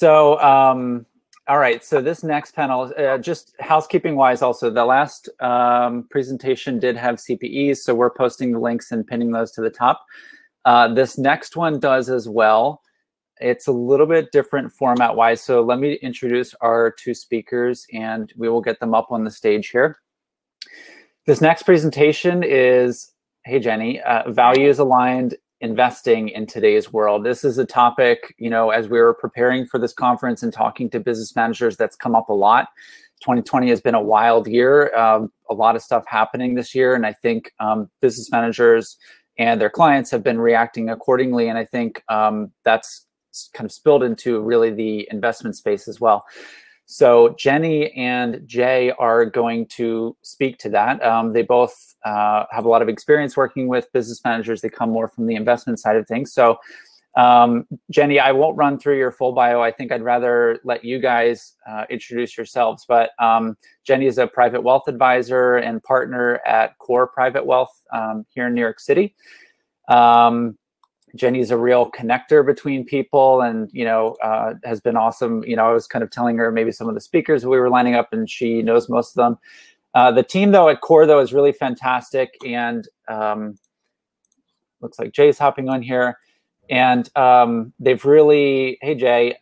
All right. So this next panel, just housekeeping wise, also the last presentation did have CPEs, so we're posting the links and pinning those to the top. This next one does as well. It's a little bit different format wise. So let me introduce our two speakers and we will get them up on the stage here. This next presentation is, hey Jenny, values aligned investing in today's world. This is a topic, as we were preparing for this conference and talking to business managers, that's come up a lot. 2020 has been a wild year, a lot of stuff happening this year. And I think business managers and their clients have been reacting accordingly. And I think that's kind of spilled into really the investment space as well. So Jenny and Jay are going to speak to that. They both have a lot of experience working with business managers. They come more from the investment side of things. So Jenny, I won't run through your full bio. I think I'd rather let you guys introduce yourselves. But Jenny is a private wealth advisor and partner at Core Private Wealth here in New York City. Jenny's a real connector between people and, has been awesome. I was kind of telling her maybe some of the speakers we were lining up and she knows most of them. The team though at Core though is really fantastic. And looks like Jay's hopping on here. And they've really, hey Jay,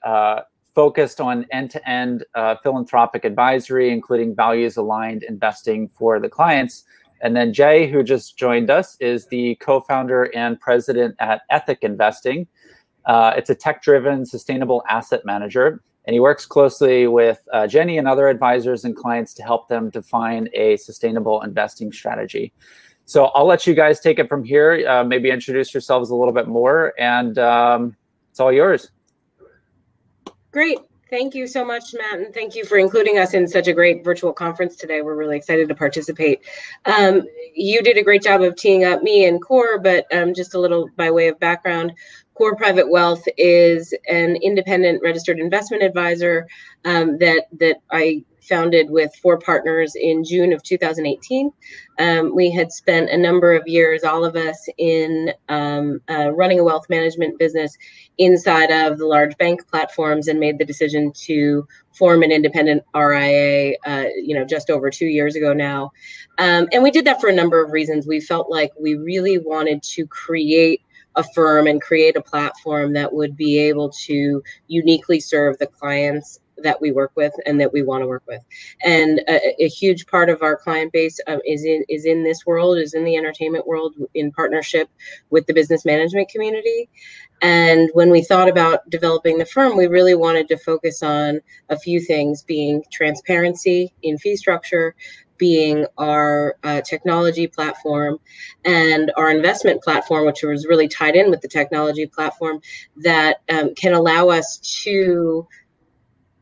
focused on end-to-end philanthropic advisory, including values-aligned investing for the clients. And then Jay, who just joined us, is the co-founder and president at Ethic Investing. It's a tech-driven, sustainable asset manager. And he works closely with Jenny and other advisors and clients to help them define a sustainable investing strategy. So I'll let you guys take it from here. Maybe introduce yourselves a little bit more, and it's all yours. Great. Thank you so much, Matt, and thank you for including us in such a great virtual conference today. We're really excited to participate. You did a great job of teeing up me and Core, but just a little by way of background. Core Private Wealth is an independent registered investment advisor that I founded with 4 partners in June of 2018. We had spent a number of years, all of us, in running a wealth management business inside of the large bank platforms, and made the decision to form an independent RIA, just over 2 years ago now. And we did that for a number of reasons. We felt like we really wanted to create a firm and create a platform that would be able to uniquely serve the clients that we work with and that we want to work with. And a huge part of our client base is in this world, is in the entertainment world, in partnership with the business management community. And when we thought about developing the firm, we really wanted to focus on a few things, being transparency in fee structure, being our technology platform, and our investment platform, which was really tied in with the technology platform, that can allow us to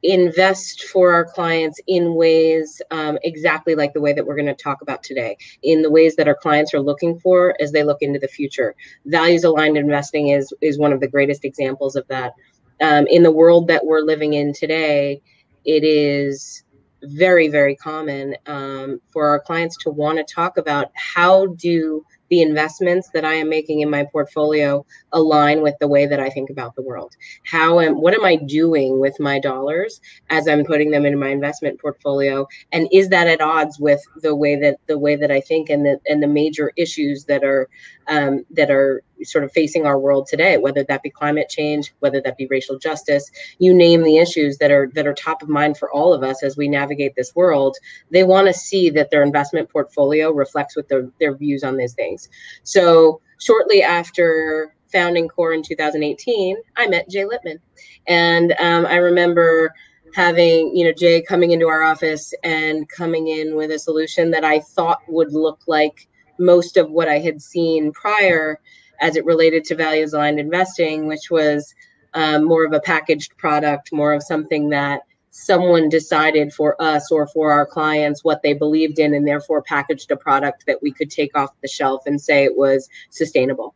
invest for our clients in ways exactly like the way that we're going to talk about today, in the ways that our clients are looking for as they look into the future. Values-aligned investing is one of the greatest examples of that. In the world that we're living in today, it is very, very common for our clients to want to talk about how do the investments that I am making in my portfolio align with the way that I think about the world. What am I doing with my dollars as I'm putting them in my investment portfolio, and is that at odds with the way that I think and the major issues that are sort of facing our world today, whether that be climate change, whether that be racial justice, you name the issues that are top of mind for all of us as we navigate this world. They want to see that their investment portfolio reflects with their views on these things. So shortly after founding Core in 2018, I met Jay Lipman. And I remember having, Jay coming into our office and coming in with a solution that I thought would look like most of what I had seen prior as it related to values-aligned investing, which was more of a packaged product, more of something that someone decided for us or for our clients what they believed in, and therefore packaged a product that we could take off the shelf and say it was sustainable.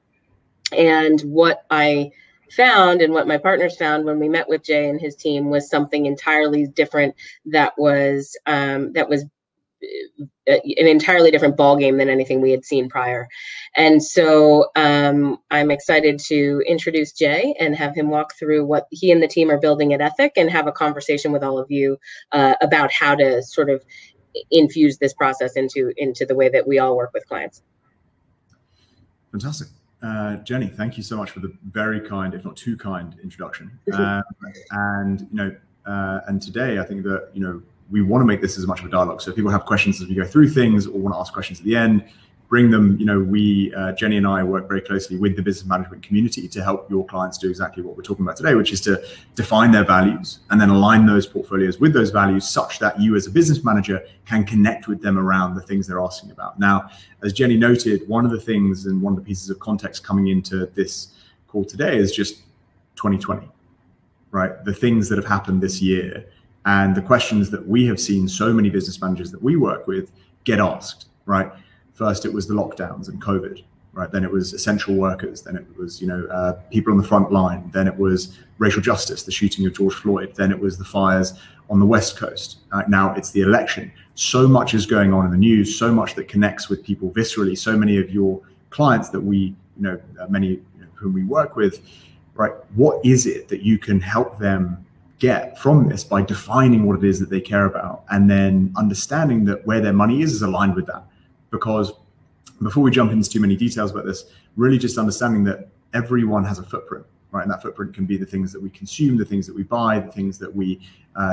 And what I found, and what my partners found when we met with Jay and his team, was something entirely different that was an entirely different ballgame than anything we had seen prior. And so I'm excited to introduce Jay and have him walk through what he and the team are building at Ethic, and have a conversation with all of you about how to sort of infuse this process into the way that we all work with clients. Fantastic. Jenny, thank you so much for the very kind, if not too kind, introduction. And today, I think that we want to make this as much of a dialogue. So if people have questions as we go through things, or want to ask questions at the end, bring them. We, Jenny and I, work very closely with the business management community to help your clients do exactly what we're talking about today, which is to define their values and then align those portfolios with those values, such that you as a business manager can connect with them around the things they're asking about. Now, as Jenny noted, one of the things and one of the pieces of context coming into this call today is just 2020, right? The things that have happened this year and the questions that we have seen so many business managers that we work with get asked, right? First, it was the lockdowns and COVID, right? Then it was essential workers. Then it was, people on the front line. Then it was racial justice, the shooting of George Floyd. Then it was the fires on the West Coast. Now it's the election. So much is going on in the news, so much that connects with people viscerally. So many of your clients that we, many whom we work with, right? What is it that you can help them get from this by defining what it is that they care about, and then understanding that where their money is aligned with that? Because before we jump into too many details about this, really just understanding that everyone has a footprint, right? And that footprint can be the things that we consume, the things that we buy, the things that we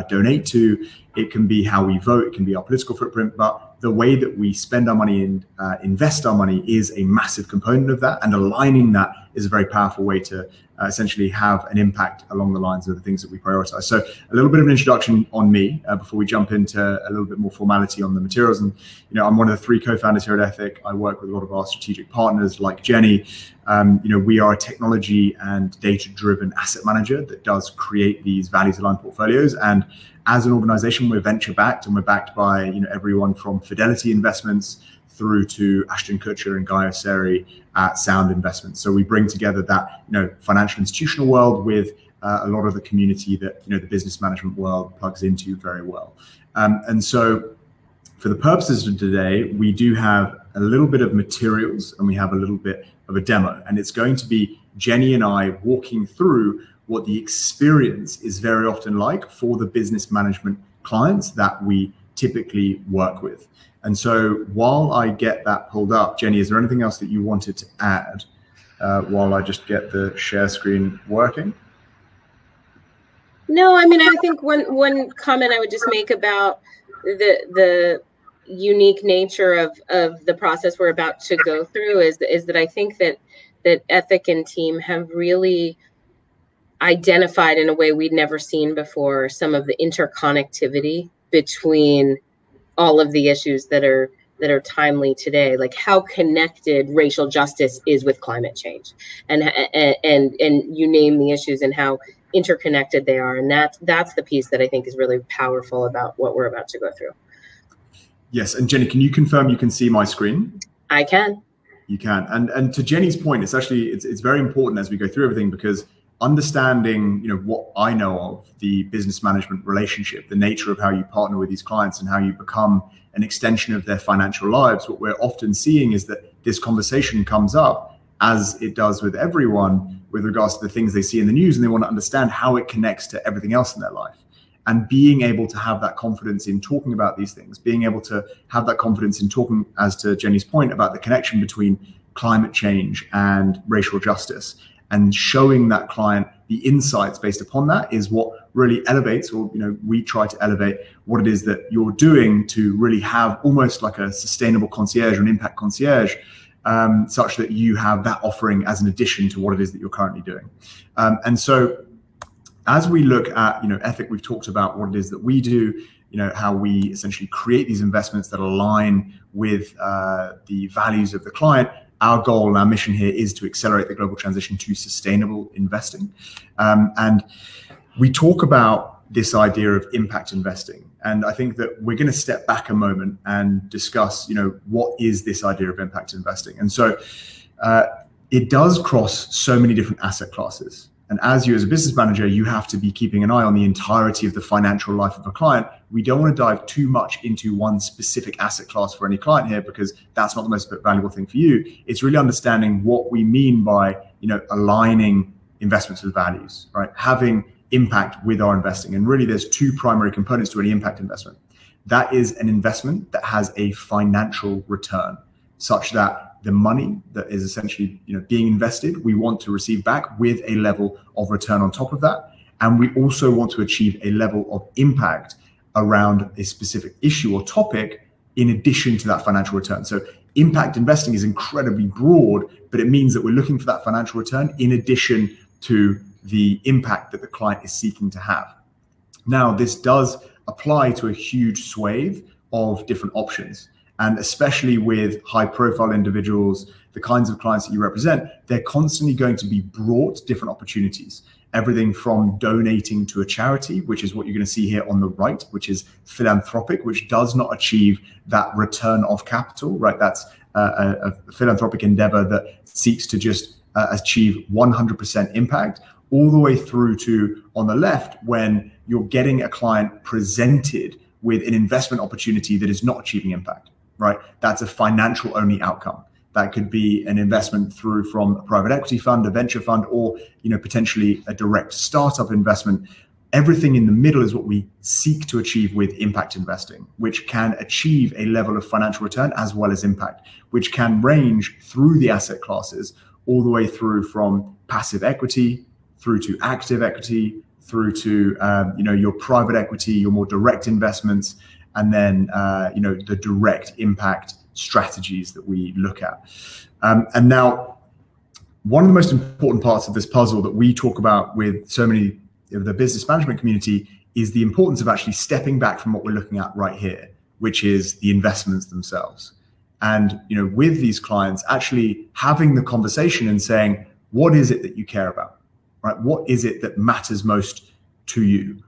donate to. It can be how we vote, it can be our political footprint, but the way that we spend our money and invest our money is a massive component of that. And aligning that is a very powerful way to essentially have an impact along the lines of the things that we prioritize. So a little bit of an introduction on me before we jump into a little bit more formality on the materials. And I'm one of the 3 co-founders here at Ethic. I work with a lot of our strategic partners like Jenny. We are a technology and data-driven asset manager that does create these values-aligned portfolios. And as an organization, we're venture-backed, and we're backed by everyone from Fidelity Investments through to Ashton Kutcher and Guy Osseri at Sound Investments. So we bring together that financial institutional world with a lot of the community that the business management world plugs into very well. And so for the purposes of today, we do have a little bit of materials and we have a little bit of a demo, and it's going to be Jenny and I walking through what the experience is very often like for the business management clients that we typically work with. And so while I get that pulled up, Jenny, is there anything else that you wanted to add while I just get the share screen working? No, I mean, I think one comment I would just make about the unique nature of the process we're about to go through is that I think that Ethic and team have really identified in a way we'd never seen before some of the interconnectivity between all of the issues that are timely today, like how connected racial justice is with climate change, and you name the issues and how interconnected they are, and that's the piece that I think is really powerful about what we're about to go through. Yes, and Jenny, can you confirm you can see my screen? I can. You can, and to Jenny's point, it's very important as we go through everything, because understanding what I know of the business management relationship, the nature of how you partner with these clients and how you become an extension of their financial lives, what we're often seeing is that this conversation comes up, as it does with everyone, with regards to the things they see in the news, and they want to understand how it connects to everything else in their life. And being able to have that confidence in talking about these things, being able to have that confidence in talking, as to Jenny's point, about the connection between climate change and racial justice, and showing that client the insights based upon that, is what really elevates, or we try to elevate what it is that you're doing to really have almost like a sustainable concierge or an impact concierge, such that you have that offering as an addition to what it is that you're currently doing. And so as we look at Ethic, we've talked about what it is that we do, how we essentially create these investments that align with the values of the client. Our goal and our mission here is to accelerate the global transition to sustainable investing. And we talk about this idea of impact investing. And I think that we're going to step back a moment and discuss, what is this idea of impact investing? And so it does cross so many different asset classes. And as you as a business manager, you have to be keeping an eye on the entirety of the financial life of a client. We don't want to dive too much into one specific asset class for any client here, because that's not the most valuable thing for you. It's really understanding what we mean by, aligning investments with values, right? Having impact with our investing. And really there's two primary components to any impact investment. That is an investment that has a financial return, such that the money that is essentially being invested, we want to receive back with a level of return on top of that. And we also want to achieve a level of impact around a specific issue or topic in addition to that financial return. So impact investing is incredibly broad, but it means that we're looking for that financial return in addition to the impact that the client is seeking to have. Now, this does apply to a huge swathe of different options. And especially with high profile individuals, the kinds of clients that you represent, they're constantly going to be brought different opportunities. Everything from donating to a charity, which is what you're going to see here on the right, which is philanthropic, which does not achieve that return of capital, right? That's a philanthropic endeavor that seeks to just achieve 100% impact, all the way through to, on the left, when you're getting a client presented with an investment opportunity that is not achieving impact. Right, that's a financial only outcome. That could be an investment through from a private equity fund, a venture fund, or potentially a direct startup investment. Everything in the middle is what we seek to achieve with impact investing, which can achieve a level of financial return as well as impact, which can range through the asset classes, all the way through from passive equity through to active equity, through to your private equity, your more direct investments, and then the direct impact strategies that we look at. And now, one of the most important parts of this puzzle that we talk about with so many of the business management community is the importance of actually stepping back from what we're looking at right here, which is the investments themselves. And with these clients, actually having the conversation and saying, what is it that you care about, right? What is it that matters most to you?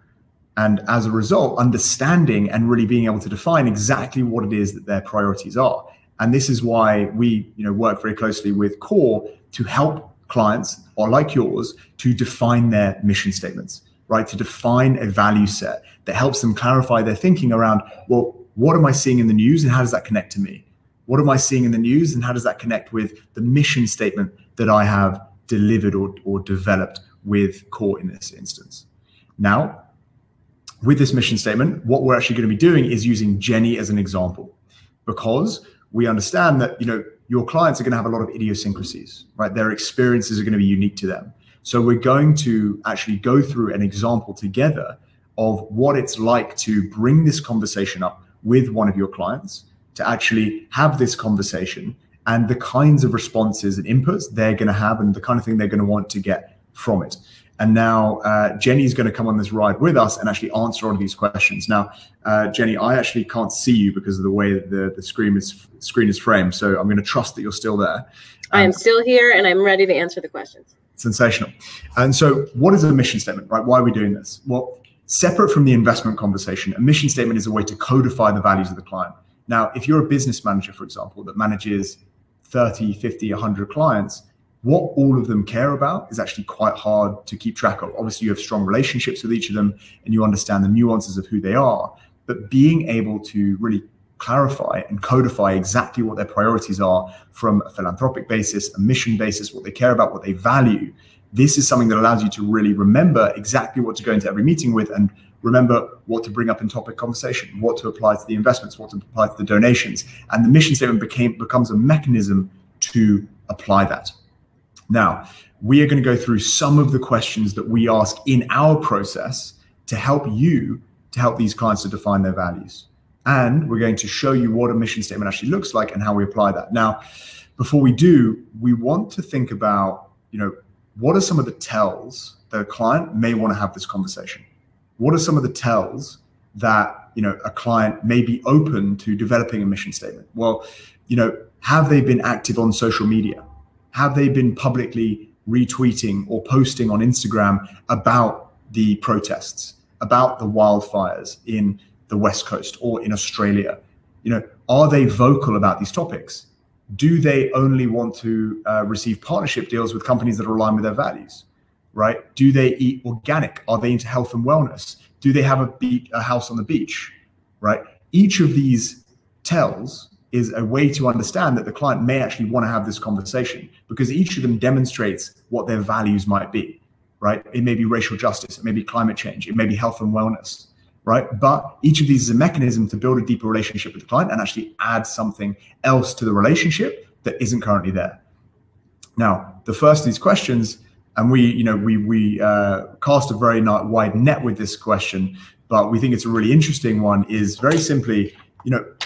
And as a result, understanding and really being able to define exactly what it is that their priorities are. And this is why we work very closely with Core to help clients, or like yours, to define their mission statements, right? To define a value set that helps them clarify their thinking around, well, what am I seeing in the news and how does that connect to me? What am I seeing in the news and how does that connect with the mission statement that I have delivered or developed with Core in this instance? Now, with this mission statement, what we're actually going to be doing is using Jennie as an example, because we understand that your clients are going to have a lot of idiosyncrasies, right? Their experiences are going to be unique to them. So we're going to actually go through an example together of what it's like to bring this conversation up with one of your clients, to actually have this conversation and the kinds of responses and inputs they're going to have and the kind of thing they're going to want to get from it. And now Jennie's going to come on this ride with us and actually answer all of these questions. Now, Jennie, I actually can't see you because of the way that the screen is framed. So I'm going to trust that you're still there. I am still here and I'm ready to answer the questions. Sensational. And so what is a mission statement, right? Why are we doing this? Well, separate from the investment conversation, a mission statement is a way to codify the values of the client. Now, if you're a business manager, for example, that manages 30, 50, 100 clients, what all of them care about is actually quite hard to keep track of. Obviously, you have strong relationships with each of them and you understand the nuances of who they are, but being able to really clarify and codify exactly what their priorities are from a philanthropic basis, a mission basis, what they care about, what they value, this is something that allows you to really remember exactly what to go into every meeting with and remember what to bring up in topic conversation, what to apply to the investments, what to apply to the donations. And the mission statement becomes a mechanism to apply that. Now, we are going to go through some of the questions that we ask in our process to help these clients to define their values. And we're going to show you what a mission statement actually looks like and how we apply that. Now, before we do, we want to think about, what are some of the tells that a client may want to have this conversation? What are some of the tells that, a client may be open to developing a mission statement? Well, have they been active on social media? Have they been publicly retweeting or posting on Instagram about the protests, about the wildfires in the West Coast or in Australia? Are they vocal about these topics? Do they only want to receive partnership deals with companies that are aligned with their values, right? Do they eat organic? Are they into health and wellness? Do they have a house on the beach, right? Each of these tells is a way to understand that the client may actually want to have this conversation, because each of them demonstrates what their values might be, right? It may be racial justice, it may be climate change, it may be health and wellness, right? But each of these is a mechanism to build a deeper relationship with the client and actually add something else to the relationship that isn't currently there. Now, the first of these questions, and we cast a very wide net with this question, but we think it's a really interesting one, is very simply,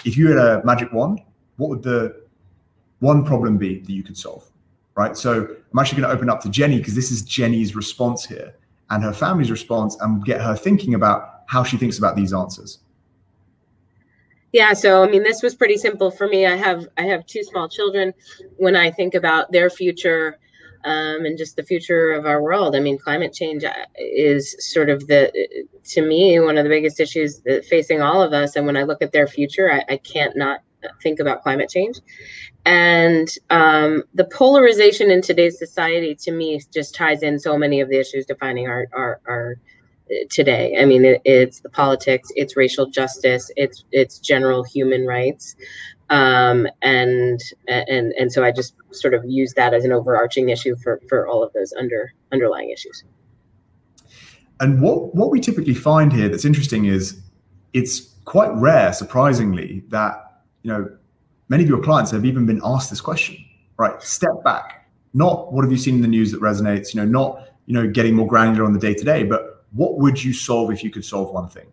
if you had a magic wand, what would the one problem be that you could solve, right? So I'm actually going to open up to Jennie, because this is Jennie's response here and her family's response, and get her thinking about how she thinks about these answers. Yeah, so I mean, this was pretty simple for me. I have two small children. When I think about their future and just the future of our world, I mean, climate change is sort of to me, one of the biggest issues facing all of us. And when I look at their future, I can't not think about climate change. And the polarization in today's society, to me, just ties in so many of the issues defining our today. I mean, it's the politics, it's racial justice, it's general human rights. And so I just sort of use that as an overarching issue for all of those underlying issues. And what we typically find here that's interesting is it's quite rare, surprisingly, that many of your clients have even been asked this question, right? Step back, not what have you seen in the news that resonates, not getting more granular on the day-to-day, but what would you solve if you could solve one thing,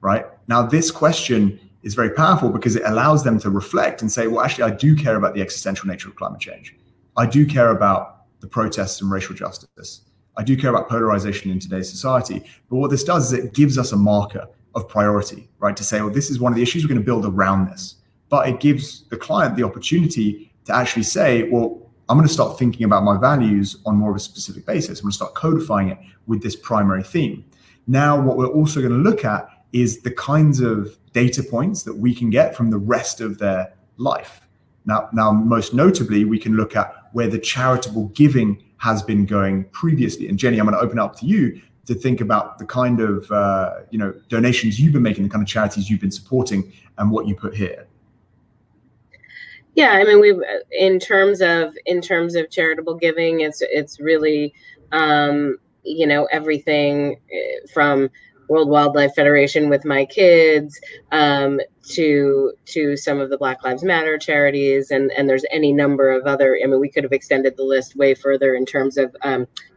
right? Now, this question is very powerful because it allows them to reflect and say, well, actually, I do care about the existential nature of climate change. I do care about the protests and racial justice. I do care about polarization in today's society. But what this does is it gives us a marker of priority, right? To say, well, this is one of the issues we're going to build around this. But it gives the client the opportunity to actually say, well, I'm going to start thinking about my values on more of a specific basis. I'm going to start codifying it with this primary theme. Now, what we're also going to look at is the kinds of data points that we can get from the rest of their life. Now, most notably, we can look at where the charitable giving has been going previously. And Jennie, I'm going to open up to you to think about the kind of donations you've been making, the kind of charities you've been supporting, and what you put here. Yeah, I mean, in terms of charitable giving, it's really everything from World Wildlife Federation with my kids to some of the Black Lives Matter charities, and there's any number of other. I mean, we could have extended the list way further in terms of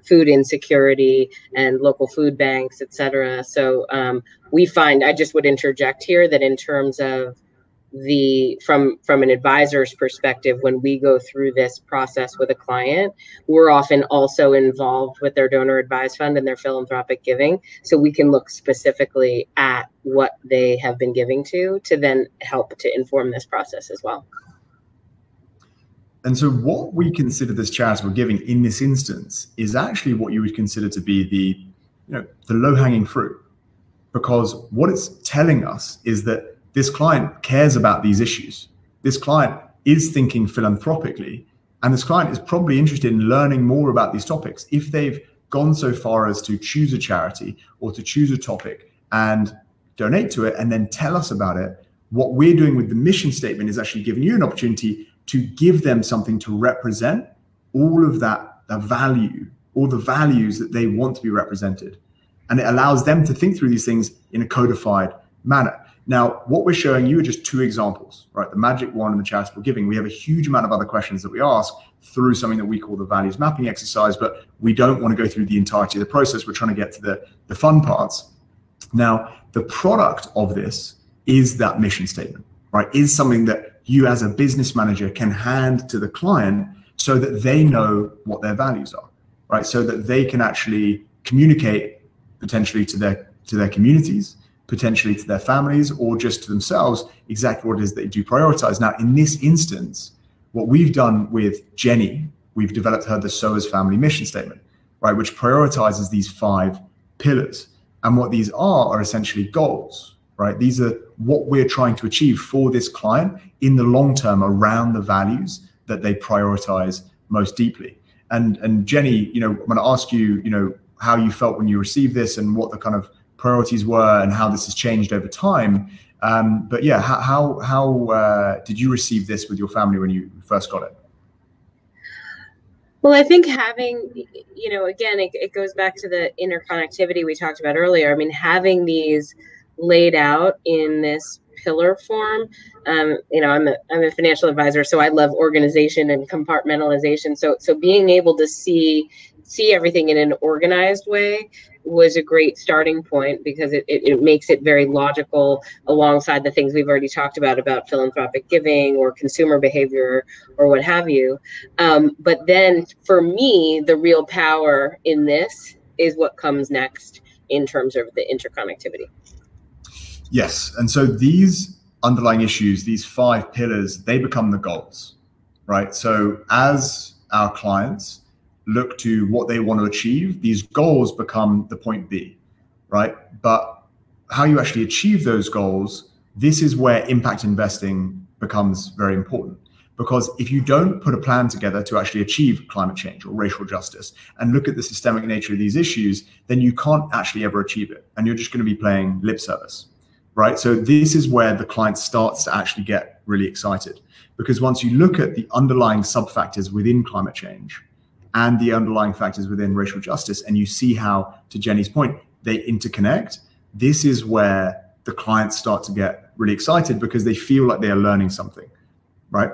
food insecurity and local food banks, et cetera. So we find, I just would interject here that in terms of from an advisor's perspective, when we go through this process with a client, we're often also involved with their donor advised fund and their philanthropic giving. So we can look specifically at what they have been giving to then help to inform this process as well. And so what we consider this charitable giving in this instance is actually what you would consider to be the low-hanging fruit, because what it's telling us is that this client cares about these issues. This client is thinking philanthropically, and this client is probably interested in learning more about these topics. If they've gone so far as to choose a charity or to choose a topic and donate to it and then tell us about it, what we're doing with the mission statement is actually giving you an opportunity to give them something to represent all of that, the value, all the values that they want to be represented. And it allows them to think through these things in a codified manner. Now, what we're showing you are just two examples, right? The magic wand and the charitable giving. We have a huge amount of other questions that we ask through something that we call the values mapping exercise, but we don't want to go through the entirety of the process. We're trying to get to the fun parts. Now, the product of this is that mission statement, right? Is something that you as a business manager can hand to the client so that they know what their values are, right? So that they can actually communicate potentially to their communities, potentially to their families, or just to themselves exactly what it is they do prioritize. Now, in this instance, what we've done with Jennie, we've developed her the Sower's family mission statement, right, which prioritizes these 5 pillars. And what these are essentially goals, right? These are what we're trying to achieve for this client in the long term around the values that they prioritize most deeply. And Jennie, I'm going to ask you, how you felt when you received this and what the kind of priorities were and how this has changed over time. But yeah, how did you receive this with your family when you first got it? Well, I think having, again, it goes back to the interconnectivity we talked about earlier. I mean, having these laid out in this pillar form. I'm a financial advisor, so I love organization and compartmentalization. So being able to see everything in an organized way was a great starting point, because it makes it very logical alongside the things we've already talked about philanthropic giving or consumer behavior or what have you. But then for me, the real power in this is what comes next in terms of the interconnectivity. Yes. And so these underlying issues, these 5 pillars, they become the goals, right? So as our clients look to what they want to achieve, these goals become the point B, right? But how you actually achieve those goals, this is where impact investing becomes very important. Because if you don't put a plan together to actually achieve climate change or racial justice and look at the systemic nature of these issues, then you can't actually ever achieve it. And you're just going to be playing lip service, right? So this is where the client starts to actually get really excited. Because once you look at the underlying sub-factors within climate change and the underlying factors within racial justice, and you see how, to Jennie's point, they interconnect, this is where the clients start to get really excited, because they feel like they are learning something, right?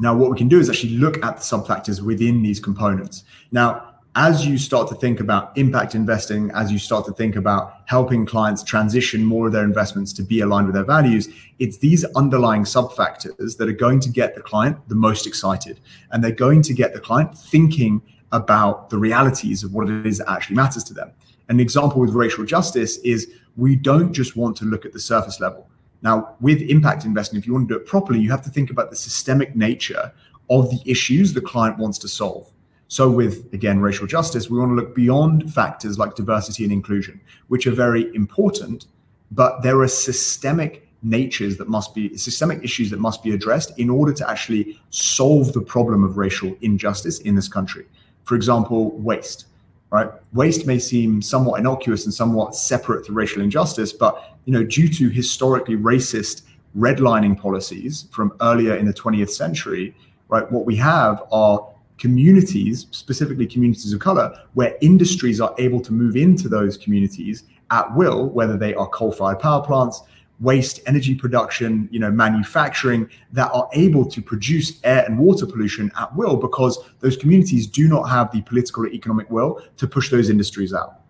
Now, what we can do is actually look at the sub-factors within these components. Now, as you start to think about impact investing, as you start to think about helping clients transition more of their investments to be aligned with their values, it's these underlying sub-factors that are going to get the client the most excited. And they're going to get the client thinking about the realities of what it is that actually matters to them. An example with racial justice is we don't just want to look at the surface level. Now, with impact investing, if you want to do it properly, you have to think about the systemic nature of the issues the client wants to solve. So with, again, racial justice, we want to look beyond factors like diversity and inclusion, which are very important, but there are systemic issues that must be addressed in order to actually solve the problem of racial injustice in this country. For example, waste, right? Waste may seem somewhat innocuous and somewhat separate to racial injustice, but due to historically racist redlining policies from earlier in the 20th century, right, what we have are communities, specifically communities of color, where industries are able to move into those communities at will, whether they are coal-fired power plants, waste energy production, manufacturing, that are able to produce air and water pollution at will, because those communities do not have the political or economic will to push those industries out.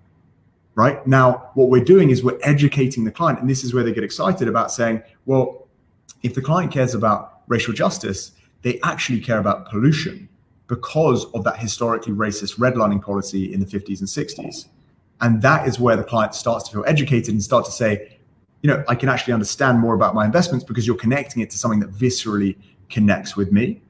Right? Now, what we're doing is we're educating the client, and this is where they get excited about saying, well, if the client cares about racial justice, they actually care about pollution because of that historically racist redlining policy in the 50s and 60s. And that is where the client starts to feel educated and start to say, I can actually understand more about my investments because you're connecting it to something that viscerally connects with me.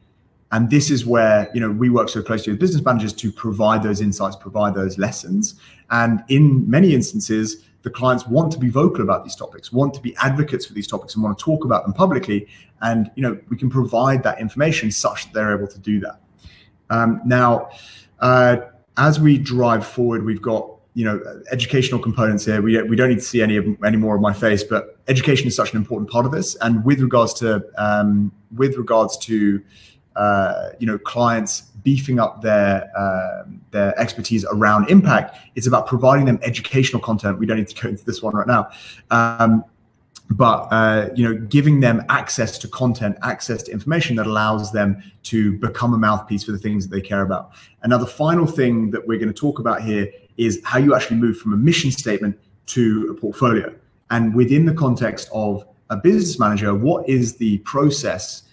And this is where, we work so closely with business managers to provide those insights, provide those lessons. And in many instances, the clients want to be vocal about these topics, want to be advocates for these topics and want to talk about them publicly. And, we can provide that information such that they're able to do that. Now, as we drive forward, we've got, educational components here. We don't need to see any more of my face, but education is such an important part of this. And with regards to clients beefing up their expertise around impact, it's about providing them educational content. We don't need to go into this one right now. But giving them access to content, access to information that allows them to become a mouthpiece for the things that they care about. And now the final thing that we're going to talk about here is how you actually move from a mission statement to a portfolio. And within the context of a business manager, what is the process,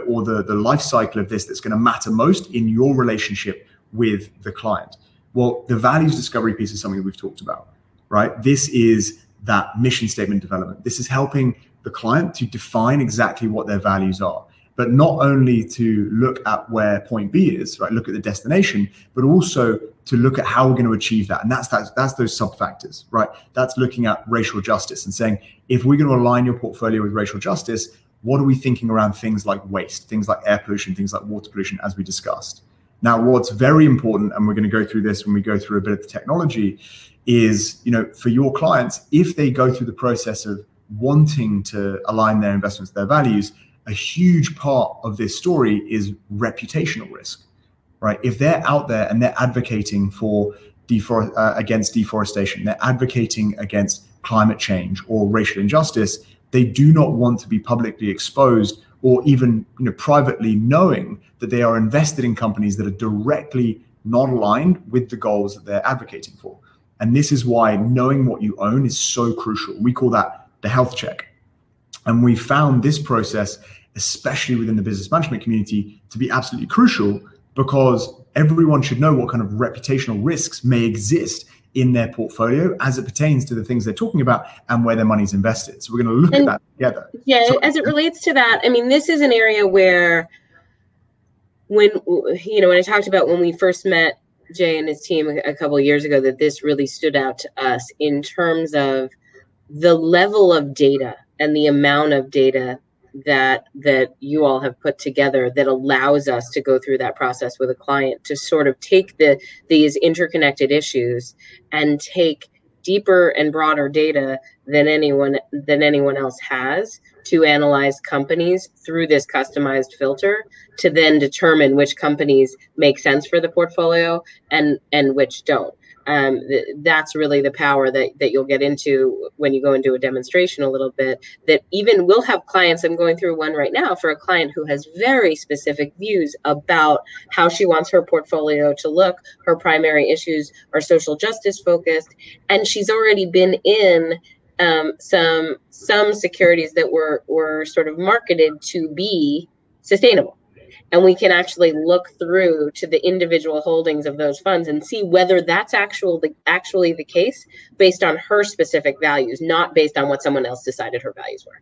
or the life cycle of this that's going to matter most in your relationship with the client? Well, the values discovery piece is something that we've talked about, right? This is that mission statement development. This is helping the client to define exactly what their values are, but not only to look at where point B is, right? Look at the destination, but also to look at how we're going to achieve that. And that's those sub-factors, right? That's looking at racial justice and saying, if we're going to align your portfolio with racial justice, what are we thinking around things like waste, things like air pollution, things like water pollution, as we discussed? Now, what's very important, and we're going to go through this when we go through a bit of the technology, is, for your clients, if they go through the process of wanting to align their investments to their values, a huge part of this story is reputational risk, right? If they're out there and they're advocating for against deforestation, they're advocating against climate change or racial injustice, they do not want to be publicly exposed or even privately knowing that they are invested in companies that are directly not aligned with the goals that they're advocating for. And this is why knowing what you own is so crucial. We call that the health check. And we found this process, especially within the business management community, to be absolutely crucial, because everyone should know what kind of reputational risks may exist in their portfolio as it pertains to the things they're talking about and where their money's invested. So we're going to look at that together. Yeah, so, as it relates to that, I mean, this is an area where when I talked about when we first met Jay and his team a couple of years ago, that this really stood out to us in terms of the level of data and the amount of data that you all have put together that allows us to go through that process with a client to sort of take these interconnected issues and take deeper and broader data than anyone else has to analyze companies through this customized filter to then determine which companies make sense for the portfolio and which don't. That's really the power that you'll get into when you go into a demonstration a little bit, that even we'll have clients, I'm going through one right now for a client who has very specific views about how she wants her portfolio to look. Her primary issues are social justice focused, and she's already been in some securities that were sort of marketed to be sustainable. And we can actually look through to the individual holdings of those funds and see whether that's actually the case based on her specific values, not based on what someone else decided her values were.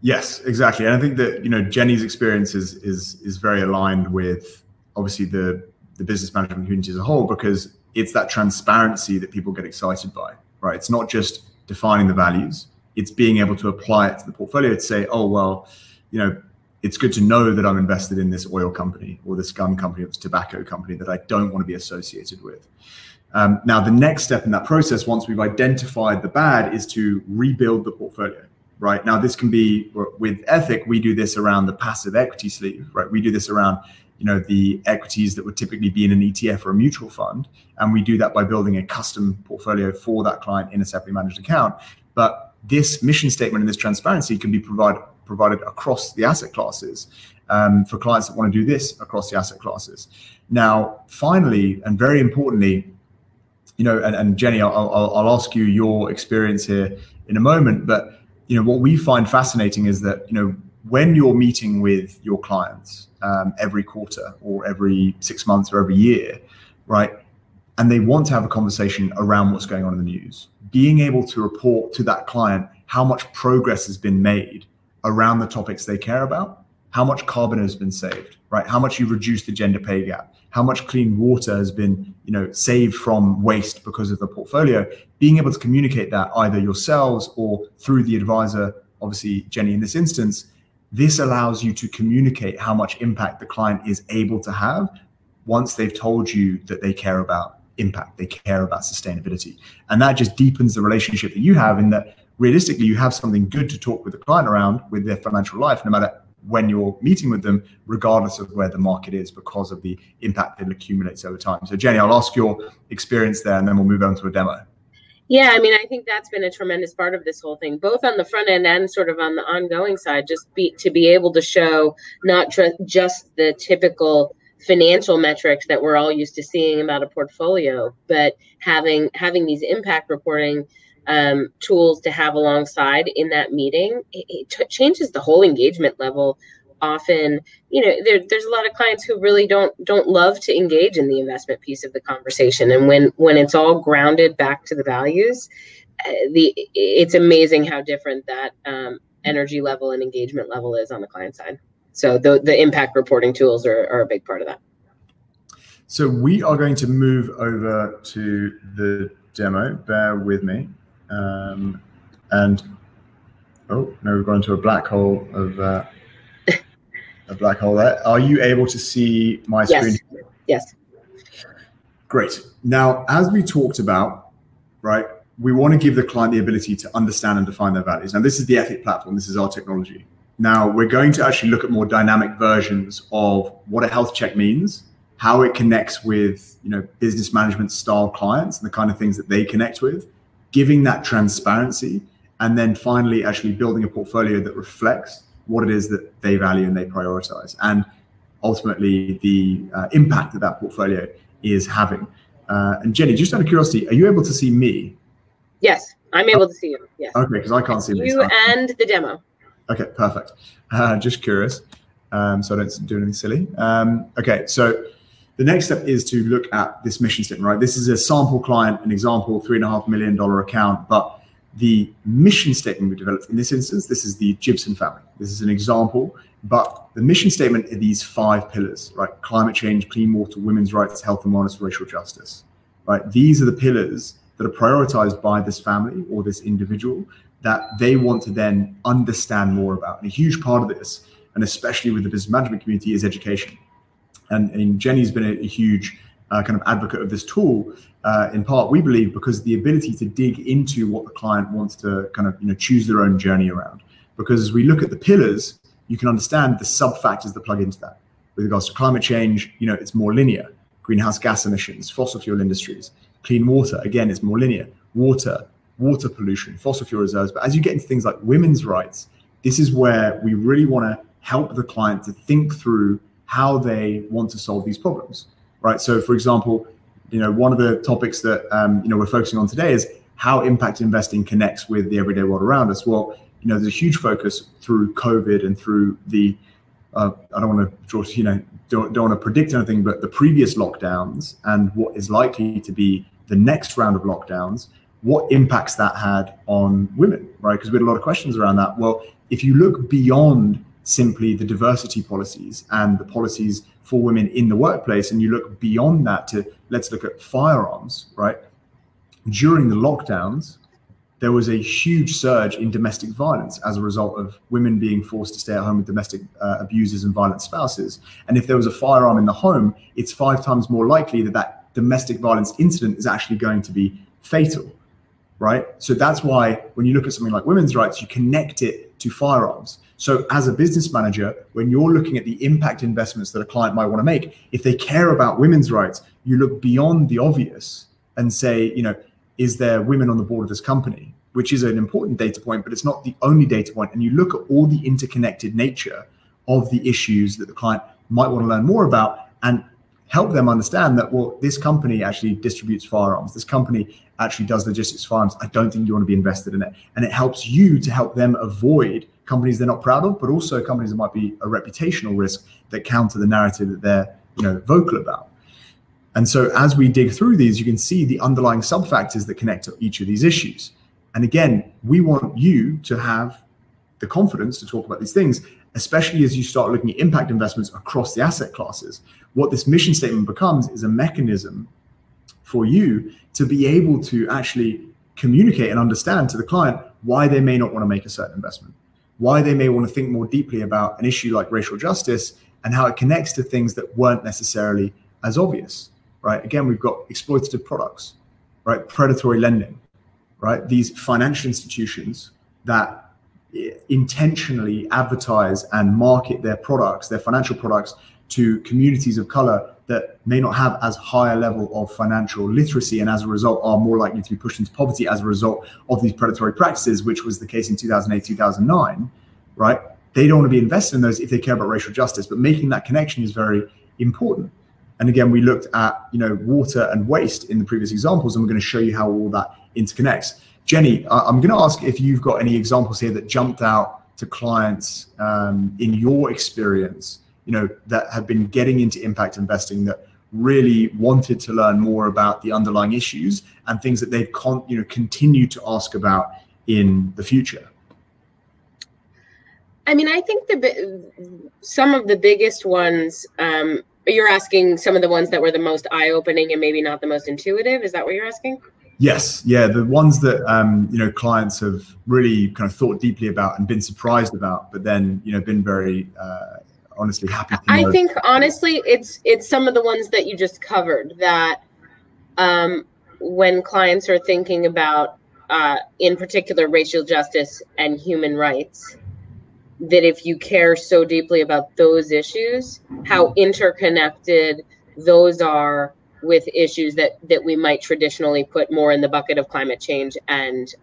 Yes, exactly. And I think that, Jennie's experience is very aligned with obviously the business management community as a whole, because it's that transparency that people get excited by, right? It's not just defining the values, it's being able to apply it to the portfolio to say, oh, well, it's good to know that I'm invested in this oil company or this gun company or this tobacco company that I don't want to be associated with. Now, the next step in that process, once we've identified the bad, is to rebuild the portfolio, right? Now, this can be, with Ethic, we do this around the passive equity sleeve, right? We do this around, the equities that would typically be in an ETF or a mutual fund. And we do that by building a custom portfolio for that client in a separately managed account. But this mission statement and this transparency can be provided across the asset classes for clients that want to do this across the asset classes. Now, finally, and very importantly, and Jennie, I'll ask you your experience here in a moment, but what we find fascinating is that when you're meeting with your clients every quarter or every 6 months or every year, right, and they want to have a conversation around what's going on in the news, being able to report to that client how much progress has been made around the topics they care about, how much carbon has been saved, right? How much you've reduced the gender pay gap, how much clean water has been, saved from waste because of the portfolio. Being able to communicate that either yourselves or through the advisor, obviously Jennie in this instance, this allows you to communicate how much impact the client is able to have once they've told you that they care about impact, they care about sustainability. And that just deepens the relationship that you have, in that realistically, you have something good to talk with the client around with their financial life, no matter when you're meeting with them, regardless of where the market is, because of the impact that accumulates over time. So Jennie, I'll ask your experience there, and then we'll move on to a demo. Yeah, I mean, I think that's been a tremendous part of this whole thing, both on the front end and sort of on the ongoing side, to be able to show not just the typical financial metrics that we're all used to seeing about a portfolio, but having these impact reporting tools to have alongside in that meeting. It changes the whole engagement level. Often, there's a lot of clients who really don't love to engage in the investment piece of the conversation. And when it's all grounded back to the values, it's amazing how different that energy level and engagement level is on the client side. So the impact reporting tools are a big part of that. So we are going to move over to the demo. Bear with me. Oh, no, we've gone into a black hole of... a black hole there. Are you able to see my screen? Yes. Great. Now, as we talked about, right, we want to give the client the ability to understand and define their values. Now, this is the Ethic platform. This is our technology. Now, we're going to actually look at more dynamic versions of what a health check means, how it connects with, business management style clients and the kind of things that they connect with, giving that transparency, and then finally actually building a portfolio that reflects what it is that they value and they prioritize, and ultimately the impact that that portfolio is having. And Jenny, just out of curiosity, are you able to see me? Yes, I'm able to see you. Yes. Okay, because I can't see you and the demo. Okay, perfect. Just curious, so I don't do anything silly. Okay, so the next step is to look at this mission statement, right? This is a sample client, an example, $3.5 million account, but the mission statement we developed in this instance, this is the Gibson family. This is an example, but the mission statement are these 5 pillars, right? Climate change, clean water, women's rights, health and wellness, racial justice, right? These are the pillars that are prioritized by this family or this individual that they want to then understand more about. And a huge part of this, and especially with the business management community, is education. And Jenny's been a huge kind of advocate of this tool, in part, we believe, because the ability to dig into what the client wants to kind of choose their own journey around. Because as we look at the pillars, you can understand the sub-factors that plug into that. With regards to climate change, it's more linear. Greenhouse gas emissions, fossil fuel industries. Clean water, again, it's more linear. Water pollution, fossil fuel reserves. But as you get into things like women's rights, this is where we really want to help the client to think through how they want to solve these problems, right? So, for example, one of the topics that we're focusing on today is how impact investing connects with the everyday world around us. Well, there's a huge focus through COVID and through the I don't want to draw, don't want to predict anything, but the previous lockdowns and what is likely to be the next round of lockdowns, what impacts that had on women, right? Because we had a lot of questions around that. Well, if you look beyond simply the diversity policies and the policies for women in the workplace, and you look beyond that to, let's look at firearms, right? During the lockdowns, there was a huge surge in domestic violence as a result of women being forced to stay at home with domestic abusers and violent spouses. And if there was a firearm in the home, it's 5 times more likely that that domestic violence incident is actually going to be fatal, right? So that's why when you look at something like women's rights, you connect it to firearms. So as a business manager, when you're looking at the impact investments that a client might want to make, if they care about women's rights, you look beyond the obvious and say, is there women on the board of this company, which is an important data point, but it's not the only data point. And you look at all the interconnected nature of the issues that the client might want to learn more about and help them understand that, well, this company actually distributes firearms. This company actually does logistics firearms. I don't think you want to be invested in it. And it helps you to help them avoid companies they're not proud of, but also companies that might be a reputational risk that counter the narrative that they're vocal about. And so as we dig through these, you can see the underlying sub-factors that connect to each of these issues. And again, we want you to have the confidence to talk about these things, especially as you start looking at impact investments across the asset classes. What this mission statement becomes is a mechanism for you to be able to actually communicate and understand to the client why they may not want to make a certain investment, why they may want to think more deeply about an issue like racial justice and how it connects to things that weren't necessarily as obvious, right? Again, we've got exploitative products, right? Predatory lending, right? These financial institutions that intentionally advertise and market their products, their financial products, to communities of color that may not have as high a level of financial literacy and as a result are more likely to be pushed into poverty as a result of these predatory practices, which was the case in 2008, 2009, right? They don't want to be invested in those if they care about racial justice, but making that connection is very important. And again, we looked at water and waste in the previous examples, and we're going to show you how all that interconnects. Jenny, I'm going to ask if you've got any examples here that jumped out to clients in your experience, that have been getting into impact investing that really wanted to learn more about the underlying issues and things that they've continued to ask about in the future. I mean, I think some of the biggest ones, you're asking some of the ones that were the most eye-opening and maybe not the most intuitive. Is that what you're asking? Yes. Yeah. The ones that, clients have really kind of thought deeply about and been surprised about, but then, been very, honestly happy to I know. think honestly, it's some of the ones that you just covered that when clients are thinking about, in particular, racial justice and human rights, that if you care so deeply about those issues, how interconnected those are with issues that we might traditionally put more in the bucket of climate change and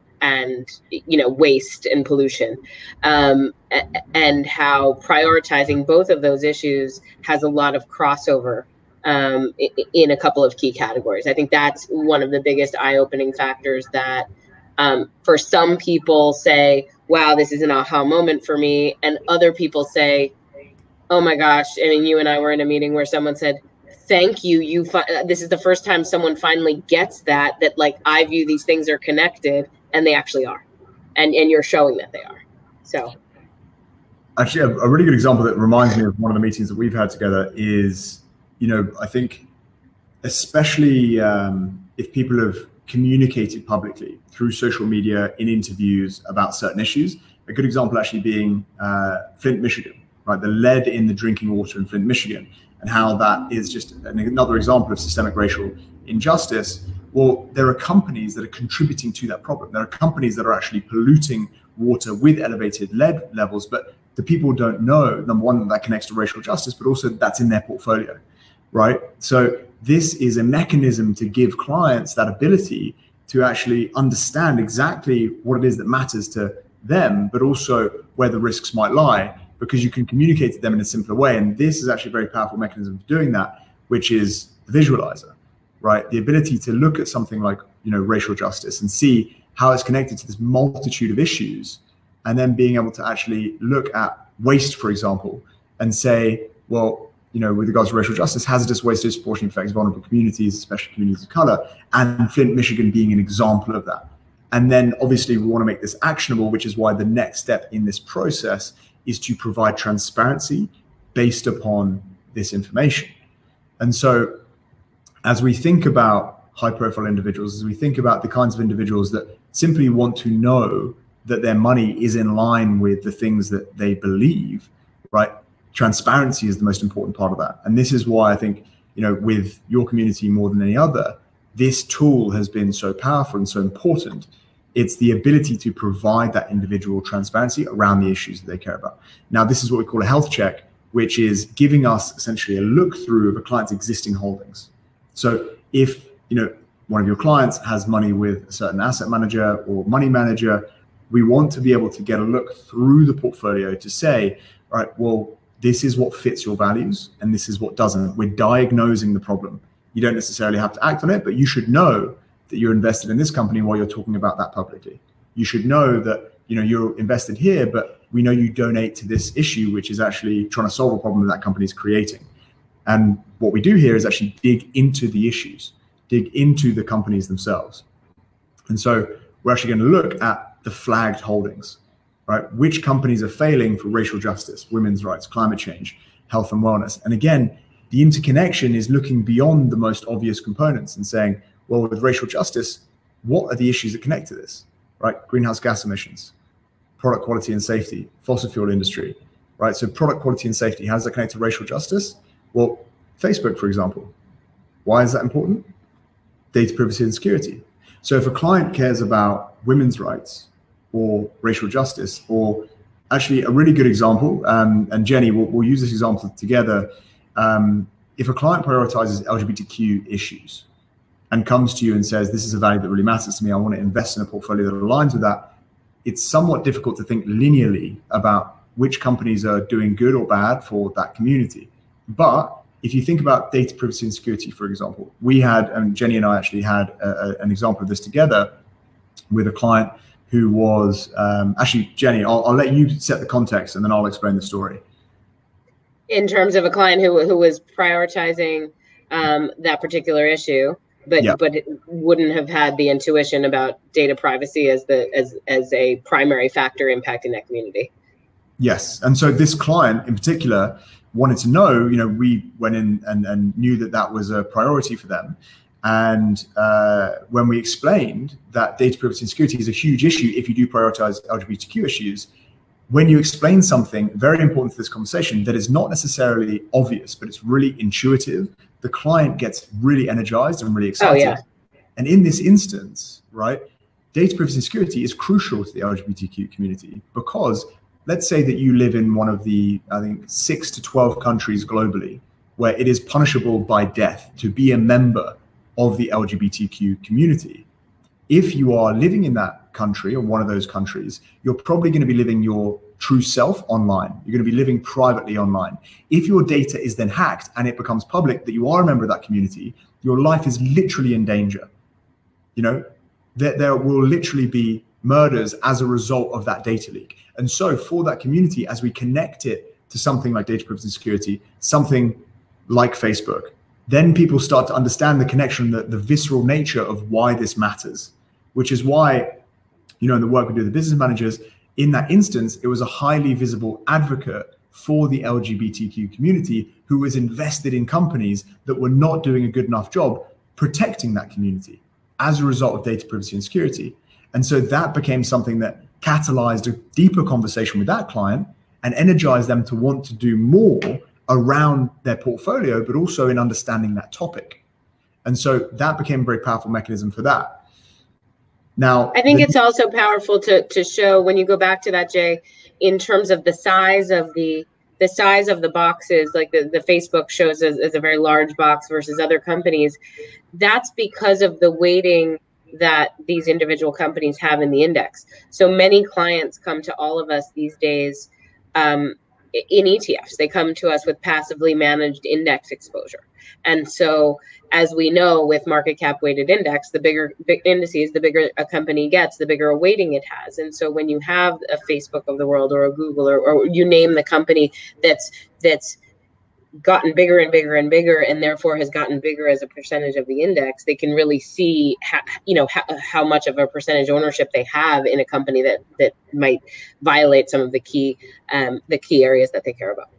waste and pollution, and how prioritizing both of those issues has a lot of crossover in a couple of key categories. I think that's one of the biggest eye-opening factors that for some people say, wow, this is an aha moment for me. And other people say, oh my gosh. I mean, you and I were in a meeting where someone said, thank you. This is the first time someone finally gets that like, I view these things are connected, and they actually are. And you're showing that they are. So. Actually, a really good example that reminds me of one of the meetings that we've had together is, I think, especially if people have communicated publicly through social media in interviews about certain issues, a good example actually being Flint, Michigan, right? The lead in the drinking water in Flint, Michigan, and how that is just another example of systemic racial injustice. Well, there are companies that are contributing to that problem. There are companies that are actually polluting water with elevated lead levels, but the people don't know, number one, that connects to racial justice, but also that's in their portfolio, right? So this is a mechanism to give clients that ability to actually understand exactly what it is that matters to them, but also where the risks might lie, because you can communicate to them in a simpler way. And this is actually a very powerful mechanism for doing that, which is the visualizer, right? The ability to look at something like, racial justice and see how it's connected to this multitude of issues, and then being able to actually look at waste, for example, and say, well, with regards to racial justice, hazardous waste disproportionately affects vulnerable communities, especially communities of color, and Flint, Michigan being an example of that. And then obviously we want to make this actionable, which is why the next step in this process is to provide transparency based upon this information. And so as we think about high profile individuals, as we think about the kinds of individuals that simply want to know that their money is in line with the things that they believe, right? Transparency is the most important part of that. And this is why I think, with your community more than any other, this tool has been so powerful and so important. It's the ability to provide that individual transparency around the issues that they care about. Now, this is what we call a health check, which is giving us essentially a look through of a client's existing holdings. So if, one of your clients has money with a certain asset manager or money manager, we want to be able to get a look through the portfolio to say, all right, well, this is what fits your values and this is what doesn't. We're diagnosing the problem. You don't necessarily have to act on it, but you should know that you're invested in this company while you're talking about that publicly. You should know that, you're invested here, but we know you donate to this issue, which is actually trying to solve a problem that company is creating. And what we do here is actually dig into the issues, dig into the companies themselves. And so we're actually going to look at the flagged holdings, right? Which companies are failing for racial justice, women's rights, climate change, health and wellness. And again, the interconnection is looking beyond the most obvious components and saying, well, with racial justice, what are the issues that connect to this, right? Greenhouse gas emissions, product quality and safety, fossil fuel industry, right? So product quality and safety, how does that connect to racial justice? Well, Facebook, for example, why is that important? Data privacy and security. So if a client cares about women's rights or racial justice, or actually a really good example, and Jenny, we'll use this example together. If a client prioritizes LGBTQ issues and comes to you and says, this is a value that really matters to me, I want to invest in a portfolio that aligns with that, it's somewhat difficult to think linearly about which companies are doing good or bad for that community. But if you think about data privacy and security, for example, we had, and Jenny and I actually had an example of this together with a client who was, actually, Jenny, I'll let you set the context and then I'll explain the story. In terms of a client who was prioritizing that particular issue, but it wouldn't have had the intuition about data privacy as a primary factor impacting that community. Yes, and so this client in particular wanted to know, we went in and knew that was a priority for them. And when we explained that data privacy and security is a huge issue if you do prioritize LGBTQ issues, when you explain something very important to this conversation that is not necessarily obvious, but it's really intuitive, the client gets really energized and really excited. Oh, yeah. And in this instance, right, data privacy and security is crucial to the LGBTQ community, because let's say that you live in one of the, I think, 6 to 12 countries globally where it is punishable by death to be a member of the LGBTQ community. If you are living in that country or one of those countries, you're probably going to be living your true self online. You're going to be living privately online. If your data is then hacked and it becomes public that you are a member of that community, your life is literally in danger. You know, there will literally be murders as a result of that data leak. And so for that community, as we connect it to something like data privacy and security, something like Facebook, then people start to understand the connection, the visceral nature of why this matters, which is why, you know, in the work we do with the business managers, in that instance, it was a highly visible advocate for the LGBTQ community who was invested in companies that were not doing a good enough job protecting that community as a result of data privacy and security. And so that became something that catalyzed a deeper conversation with that client and energized them to want to do more around their portfolio, but also in understanding that topic. And so that became a very powerful mechanism for that. Now, I think it's also powerful to show, when you go back to that, Jay, in terms of the size of the boxes, like the Facebook shows as a very large box versus other companies. That's because of the weighting that these individual companies have in the index. So many clients come to all of us these days in ETFs. They come to us with passively managed index exposure. And so, as we know, with market cap weighted index, the bigger indices, the bigger a company gets, the bigger a weighting it has. And so when you have a Facebook of the world or a Google or you name the company that's gotten bigger and bigger and bigger, and therefore has gotten bigger as a percentage of the index, they can really see how much of a percentage ownership they have in a company that might violate some of the key areas that they care about.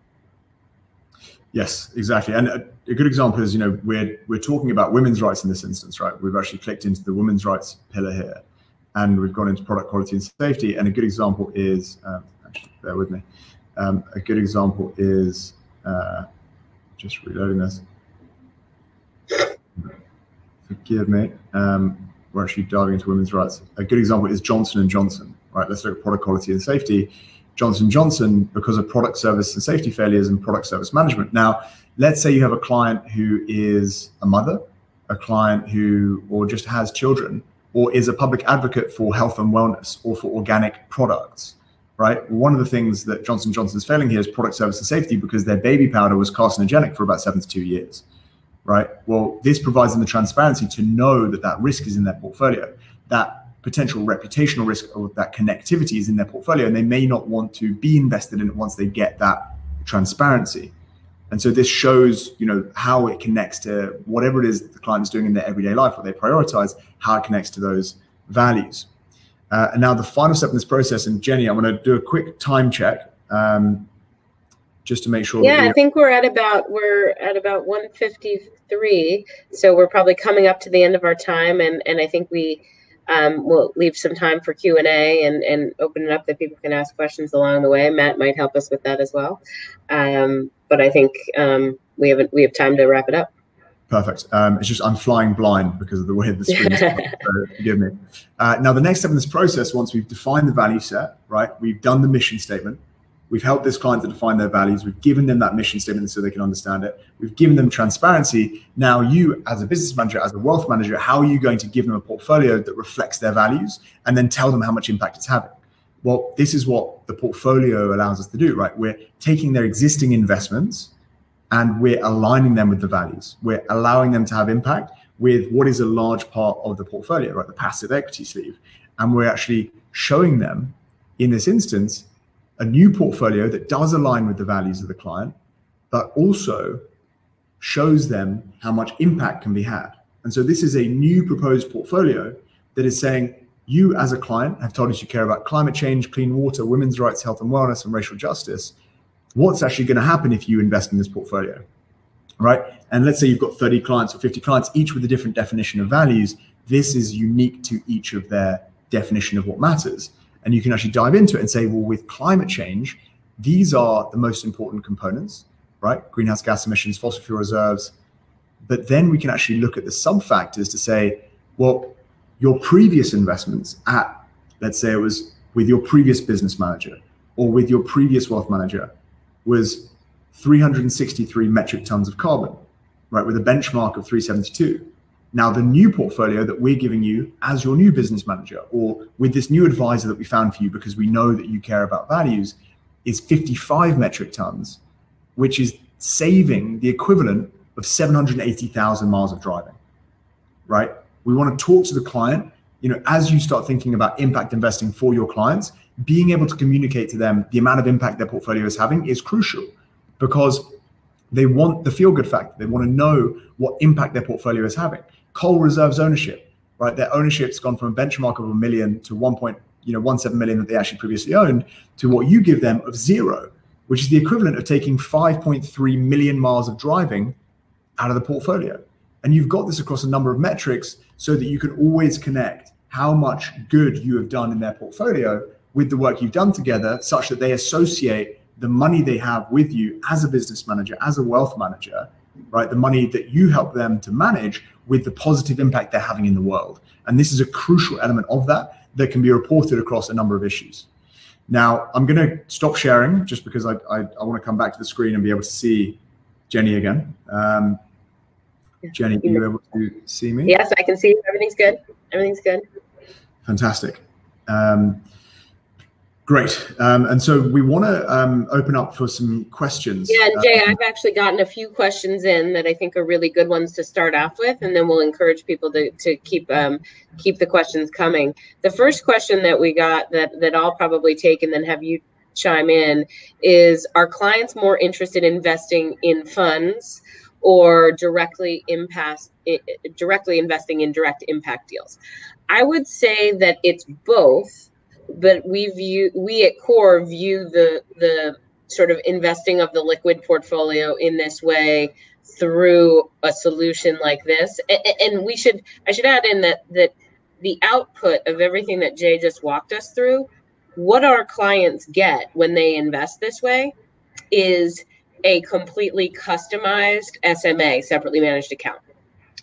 Yes, exactly. And a good example is, you know, we're talking about women's rights in this instance, right? We've actually clicked into the women's rights pillar here, and we've gone into product quality and safety. And a good example is, actually, bear with me. A good example is, just reloading this. Forgive me. We're actually diving into women's rights. A good example is Johnson & Johnson, right? Let's look at product quality and safety. Johnson & Johnson, because of product service and safety failures and product service management. Now, let's say you have a client who is a mother, a client who, or just has children, or is a public advocate for health and wellness or for organic products, right? One of the things that Johnson & Johnson is failing here is product service and safety, because their baby powder was carcinogenic for about 7 to 2 years, right? Well, this provides them the transparency to know that that risk is in their portfolio, that potential reputational risk of that connectivity is in their portfolio, and they may not want to be invested in it once they get that transparency. And so this shows, you know, how it connects to whatever it is that the client is doing in their everyday life, what they prioritize, how it connects to those values. And now the final step in this process, and Jenny, I'm going to do a quick time check just to make sure. Yeah, I think we're at about 1:53, so we're probably coming up to the end of our time, and I think we'll leave some time for Q&A and open it up that people can ask questions along the way. Matt might help us with that as well. But I think we have time to wrap it up. Perfect. It's just I'm flying blind because of the way the screen is. So forgive me. Now, the next step in this process, once we've defined the value set, right, we've done the mission statement. We've helped this client to define their values. We've given them that mission statement so they can understand it. We've given them transparency. Now you, as a business manager, as a wealth manager, how are you going to give them a portfolio that reflects their values and then tell them how much impact it's having? Well, this is what the portfolio allows us to do, right? We're taking their existing investments and we're aligning them with the values. We're allowing them to have impact with what is a large part of the portfolio, right? The passive equity sleeve. And we're actually showing them, in this instance, a new portfolio that does align with the values of the client, but also shows them how much impact can be had. And so this is a new proposed portfolio that is saying, you as a client have told us you care about climate change, clean water, women's rights, health and wellness, and racial justice. What's actually going to happen if you invest in this portfolio, right? And let's say you've got 30 clients or 50 clients, each with a different definition of values. This is unique to each of their definition of what matters. And you can actually dive into it and say, well, with climate change, these are the most important components, right? Greenhouse gas emissions, fossil fuel reserves. But then we can actually look at the sub-factors to say, well, your previous investments at, let's say it was with your previous business manager or with your previous wealth manager, was 363 metric tons of carbon, right? With a benchmark of 372. Now, the new portfolio that we're giving you as your new business manager, or with this new advisor that we found for you because we know that you care about values, is 55 metric tons, which is saving the equivalent of 780,000 miles of driving, right? We want to talk to the client, as you start thinking about impact investing for your clients, being able to communicate to them the amount of impact their portfolio is having is crucial, because they want the feel-good factor. They want to know what impact their portfolio is having. Coal reserves ownership, right? Their ownership's gone from a benchmark of 1 million to 1.17 million that they actually previously owned, to what you give them of 0, which is the equivalent of taking 5.3 million miles of driving out of the portfolio. And you've got this across a number of metrics so that you can always connect how much good you have done in their portfolio with the work you've done together, such that they associate the money they have with you as a business manager, as a wealth manager, right? The money that you help them to manage with the positive impact they're having in the world. And this is a crucial element of that can be reported across a number of issues. Now, I'm going to stop sharing just because I want to come back to the screen and be able to see Jennie again. Jennie, are you able to see me? Yes, I can see you. Everything's good. Everything's good. Fantastic. Great. And so we want to open up for some questions. Yeah, Jay, I've actually gotten a few questions in that I think are really good ones to start off with, and then we'll encourage people to keep the questions coming. The first question that we got that I'll probably take and then have you chime in is, are clients more interested in investing in funds or directly investing in direct impact deals? I would say that it's both. But we at Core view the sort of investing of the liquid portfolio in this way through a solution like this. And I should add in that the output of everything that Jay just walked us through, what our clients get when they invest this way is a completely customized SMA, separately managed account.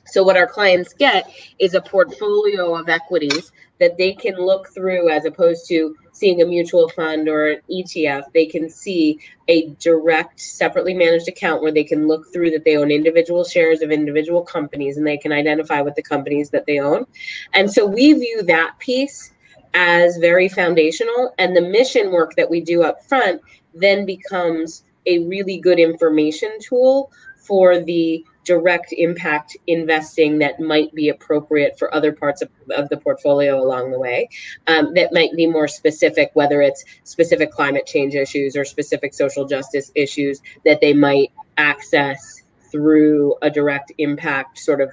So what our clients get is a portfolio of equities that they can look through, as opposed to seeing a mutual fund or an ETF. They can see a direct, separately managed account where they can look through that they own individual shares of individual companies, and they can identify with the companies that they own. And so we view that piece as very foundational. And the mission work that we do up front then becomes a really good information tool for the direct impact investing that might be appropriate for other parts of the portfolio along the way, that might be more specific, whether it's specific climate change issues or specific social justice issues that they might access through a direct impact sort of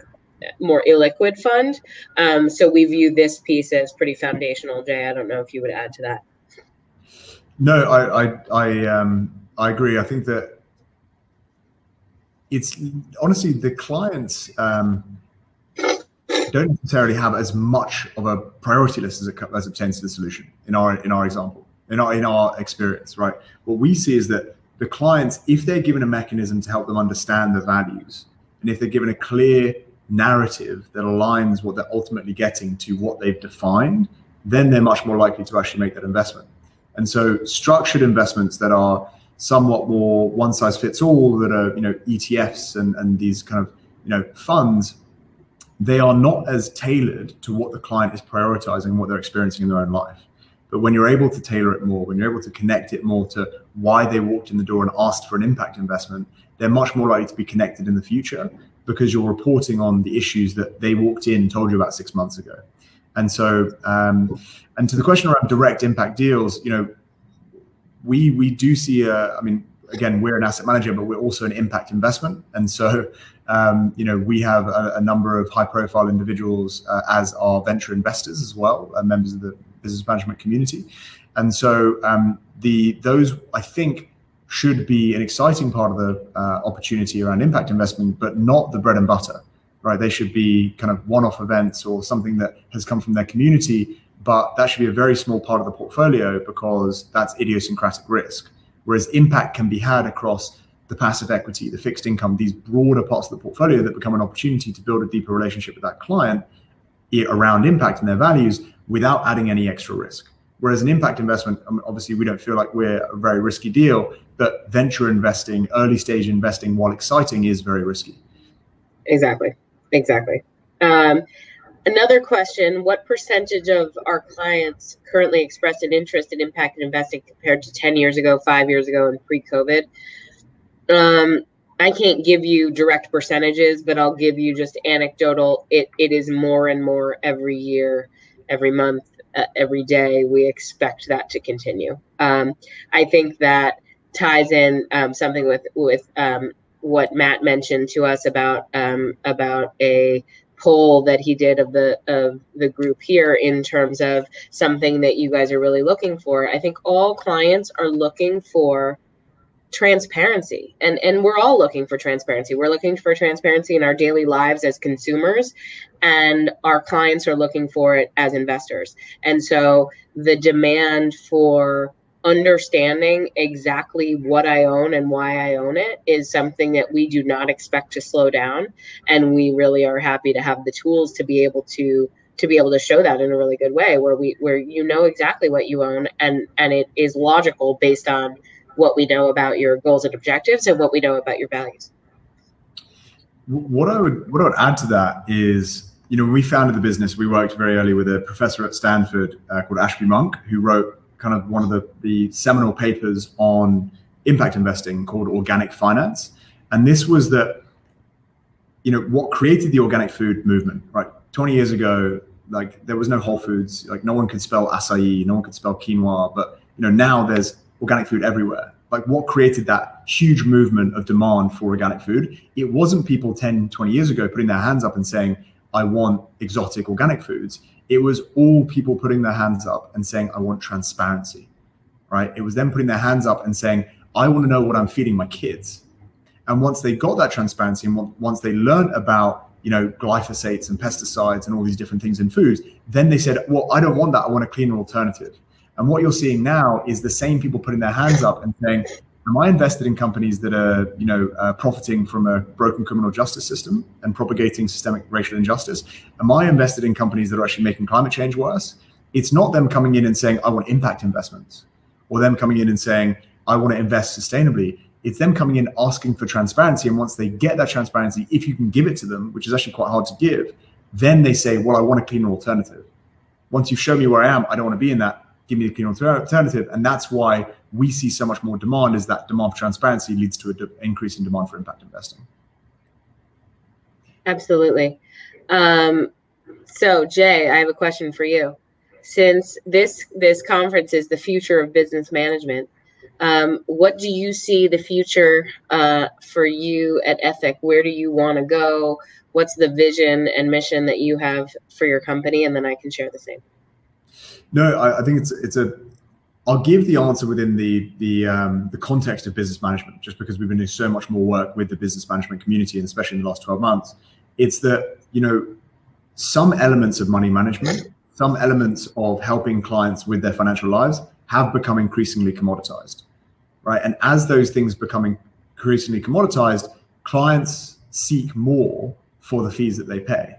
more illiquid fund. So we view this piece as pretty foundational. Jay, I don't know if you would add to that. No, I agree. I think that it's honestly, the clients don't necessarily have as much of a priority list as it pertains to the solution in our example, in our experience, right? What we see is that the clients, if they're given a mechanism to help them understand the values, and if they're given a clear narrative that aligns what they're ultimately getting to what they've defined, then they're much more likely to actually make that investment. And so structured investments that are somewhat more one size fits all, that are ETFs and these kind of funds, they are not as tailored to what the client is prioritizing, what they're experiencing in their own life. But when you're able to tailor it more, when you're able to connect it more to why they walked in the door and asked for an impact investment, they're much more likely to be connected in the future, because you're reporting on the issues that they walked in and told you about 6 months ago. And so, and to the question around direct impact deals, we do see, again, we're an asset manager, but we're also an impact investment. And so, we have a number of high profile individuals as our venture investors as well, members of the business management community. And so those, I think, should be an exciting part of the opportunity around impact investment, but not the bread and butter, right? They should be kind of one-off events or something that has come from their community but that should be a very small part of the portfolio because that's idiosyncratic risk. Whereas impact can be had across the passive equity, the fixed income, these broader parts of the portfolio that become an opportunity to build a deeper relationship with that client around impact and their values without adding any extra risk. Whereas an impact investment, obviously we don't feel like we're a very risky deal, but venture investing, early stage investing, while exciting, is very risky. Exactly. Another question, what percentage of our clients currently express an interest in impact investing compared to 10 years ago, 5 years ago, and pre-COVID? I can't give you direct percentages, but I'll give you just anecdotal. It is more and more every year, every month, every day. We expect that to continue. I think that ties in something with what Matt mentioned to us about a poll that he did of the group here in terms of something that you guys are really looking for. I think all clients are looking for transparency, and we're all looking for transparency. We're looking for transparency in our daily lives as consumers, and our clients are looking for it as investors. And so the demand for understanding exactly what I own and why I own it is something that we do not expect to slow down, and we really are happy to have the tools to be able to show that in a really good way, where you know exactly what you own, and it is logical based on what we know about your goals and objectives and what we know about your values. What I would add to that is, when we founded the business, we worked very early with a professor at Stanford called Ashby Monk, who wrote kind of one of the seminal papers on impact investing called Organic Finance. And this was that, what created the organic food movement, right? 20 years ago, like, there was no Whole Foods, like no one could spell acai, no one could spell quinoa, but now there's organic food everywhere. Like, what created that huge movement of demand for organic food? It wasn't people 10, 20 years ago putting their hands up and saying, I want exotic organic foods. It was all people putting their hands up and saying, I want transparency, right? It was them putting their hands up and saying, I want to know what I'm feeding my kids. And once they got that transparency, and once they learned about, glyphosates and pesticides and all these different things in foods, then they said, well, I don't want that. I want a cleaner alternative. And what you're seeing now is the same people putting their hands up and saying, am I invested in companies that are, profiting from a broken criminal justice system and propagating systemic racial injustice? Am I invested in companies that are actually making climate change worse? It's not them coming in and saying, I want impact investments, or them coming in and saying, I want to invest sustainably. It's them coming in asking for transparency. And once they get that transparency, if you can give it to them, which is actually quite hard to give, then they say, well, I want a cleaner alternative. Once you show me where I am, I don't want to be in that. Give me a clean alternative. And that's why we see so much more demand, is that demand for transparency leads to an increase in demand for impact investing. Absolutely. So Jay, I have a question for you. Since this conference is the future of business management, what do you see the future for you at Ethic? Where do you want to go? What's the vision and mission that you have for your company? And then I can share the same. No, I think I'll give the answer within the context of business management, just because we've been doing so much more work with the business management community, and especially in the last 12 months. It's that, some elements of money management, some elements of helping clients with their financial lives have become increasingly commoditized, right? And as those things become increasingly commoditized, clients seek more for the fees that they pay.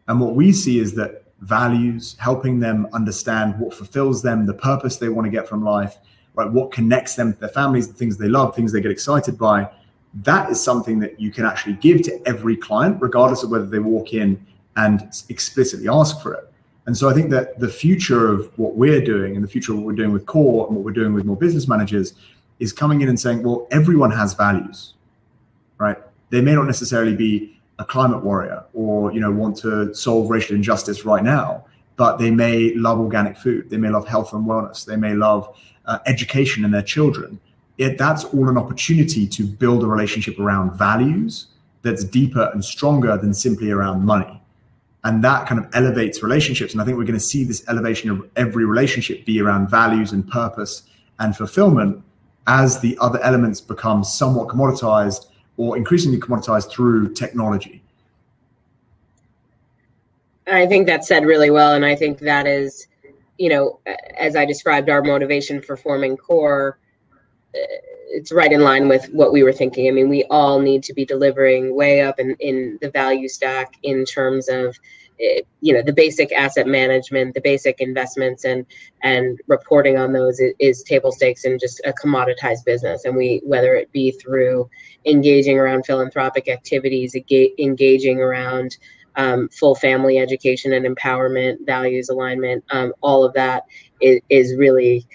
And what we see is that values, helping them understand what fulfills them, the purpose they want to get from life, right? What connects them to their families, the things they love, things they get excited by. That is something that you can actually give to every client, regardless of whether they walk in and explicitly ask for it. And so I think that the future of what we're doing, and the future of what we're doing with Core and what we're doing with more business managers, is coming in and saying, well, everyone has values, right? They may not necessarily be a climate warrior or want to solve racial injustice right now, but they may love organic food, they may love health and wellness, they may love education in their children. That's all an opportunity to build a relationship around values that's deeper and stronger than simply around money. And that kind of elevates relationships. And I think we're going to see this elevation of every relationship be around values and purpose and fulfillment, as the other elements become somewhat commoditized or increasingly commoditized through technology. I think that's said really well. And I think that is you know, as I described our motivation for forming Core, it's right in line with what we were thinking. I mean, we all need to be delivering way up in the value stack in terms of, you know, the basic asset management, the basic investments, and reporting on those is table stakes and just a commoditized business. And we, whether it be through engaging around philanthropic activities, engaging around full family education and empowerment, values alignment, all of that is really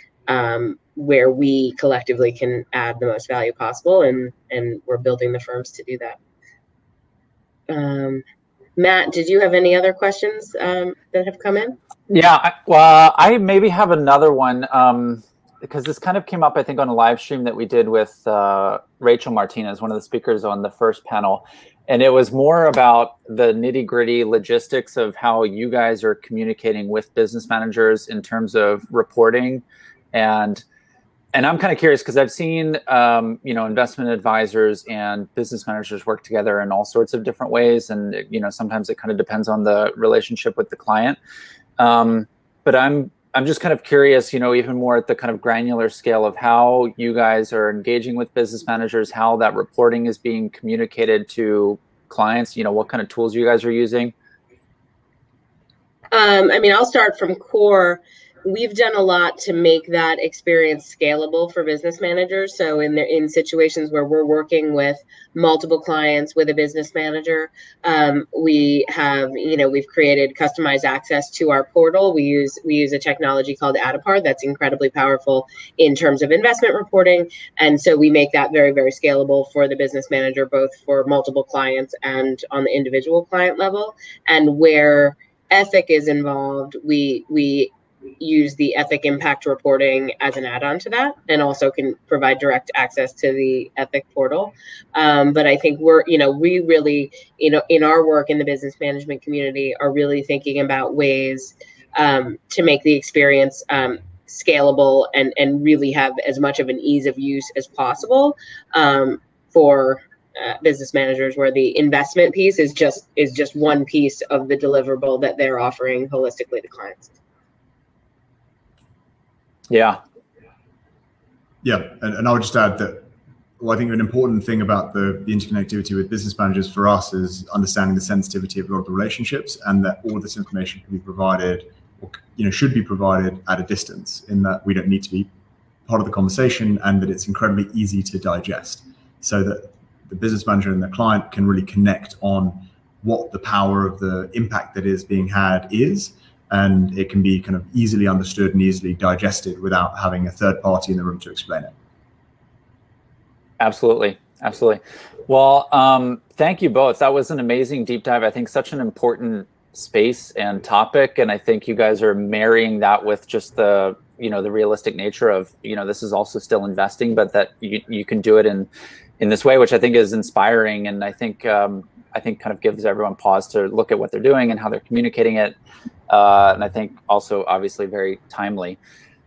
where we collectively can add the most value possible, and we're building the firms to do that. Matt, did you have any other questions that have come in? Yeah, well, I maybe have another one because this kind of came up, I think, on a live stream that we did with Rachel Martinez, one of the speakers on the first panel. And it was more about the nitty-gritty logistics of how you guys are communicating with business managers in terms of reporting. And I'm kind of curious because I've seen, you know, investment advisors and business managers work together in all sorts of different ways. And, you know, sometimes it kind of depends on the relationship with the client. But I'm just kind of curious, you know, even more at the kind of granular scale of how you guys are engaging with business managers, how that reporting is being communicated to clients, you know, what kind of tools you guys are using. I mean, I'll start from Core. We've done a lot to make that experience scalable for business managers. So in situations where we're working with multiple clients with a business manager, we have, you know, we've created customized access to our portal. We use a technology called Adapar that's incredibly powerful in terms of investment reporting. And so we make that very, very scalable for the business manager, both for multiple clients and on the individual client level. And where ethic is involved, we use the ethic impact reporting as an add-on to that, and also can provide direct access to the ethic portal. But I think we really, you know, in our work in the business management community are really thinking about ways to make the experience scalable and really have as much of an ease of use as possible for business managers, where the investment piece is just one piece of the deliverable that they're offering holistically to clients. Yeah. And I would just add that, well, I think an important thing about the interconnectivity with business managers for us is understanding the sensitivity of a lot of the relationships, and that all this information can be provided, or, you know, should be provided at a distance, in that we don't need to be part of the conversation, and that it's incredibly easy to digest, so that the business manager and the client can really connect on what the power of the impact that is being had is, and it can be kind of easily understood and easily digested without having a third party in the room to explain it. Absolutely. Well, thank you both. That was an amazing deep dive. I think such an important space and topic, and I think you guys are marrying that with just the, you know, the realistic nature of, you know, this is also still investing, but that you can do it in this way, which I think is inspiring, and I think kind of gives everyone pause to look at what they're doing and how they're communicating it. And I think also obviously very timely.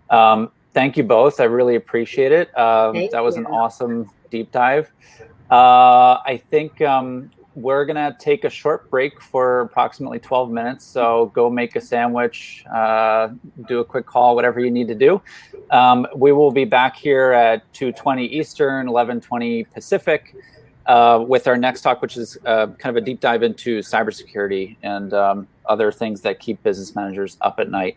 Thank you both. I really appreciate it. That was an awesome deep dive. I think we're going to take a short break for approximately 12 minutes. So go make a sandwich, do a quick call, whatever you need to do. We will be back here at 2:20 Eastern, 11:20 Pacific, with our next talk, which is kind of a deep dive into cybersecurity and other things that keep business managers up at night.